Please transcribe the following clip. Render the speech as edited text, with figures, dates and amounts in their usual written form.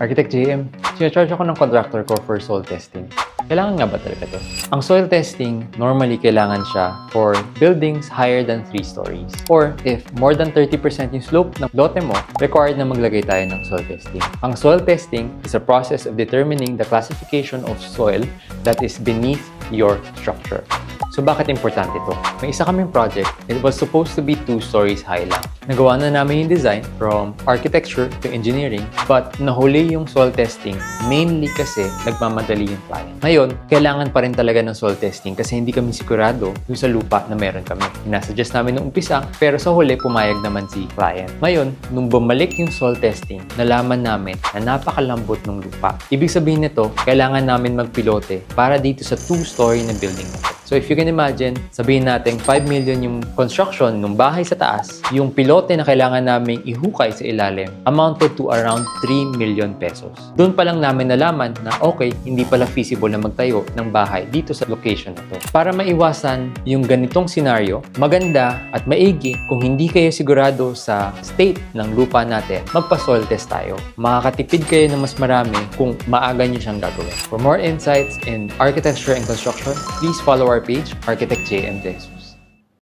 Architect JM, sinacharge ako ng contractor ko for soil testing. Kailangan nga ba talaga to? Ang soil testing, normally kailangan siya for buildings higher than 3 stories. Or if more than 30% yung slope ng lote mo, required na maglagay tayo ng soil testing. Ang soil testing is a process of determining the classification of soil that is beneath your structure. So bakit importante ito? May isa kaming project, it was supposed to be 2 stories high lang. Nagawa na namin yung design from architecture to engineering, but nahuli yung soil testing mainly kasi nagmamadali yung client. Ngayon, kailangan pa rin talaga ng soil testing kasi hindi kami sigurado yung sa lupa na meron kami. Inasuggest namin nung umpisa, pero sa huli pumayag naman si client. Ngayon, nung bumalik yung soil testing, nalaman namin na napakalambot ng lupa. Ibig sabihin nito, kailangan namin magpilote para dito sa 2-story na building na to. So if you can imagine, sabihin natin 5 million yung construction ng bahay sa taas, yung pilote na kailangan naming ihukay sa ilalim amounted to around 3 million pesos. Doon pa lang namin nalaman na okay, hindi pala feasible na magtayo ng bahay dito sa location na to. Para maiwasan yung ganitong scenario, maganda at maigi kung hindi kayo sigurado sa state ng lupa natin, magpa-soil test tayo. Makakatipid kayo ng mas marami kung maaga nyo siyang gagawin. For more insights in architecture and construction, please follow our page, Architect JM Jesus.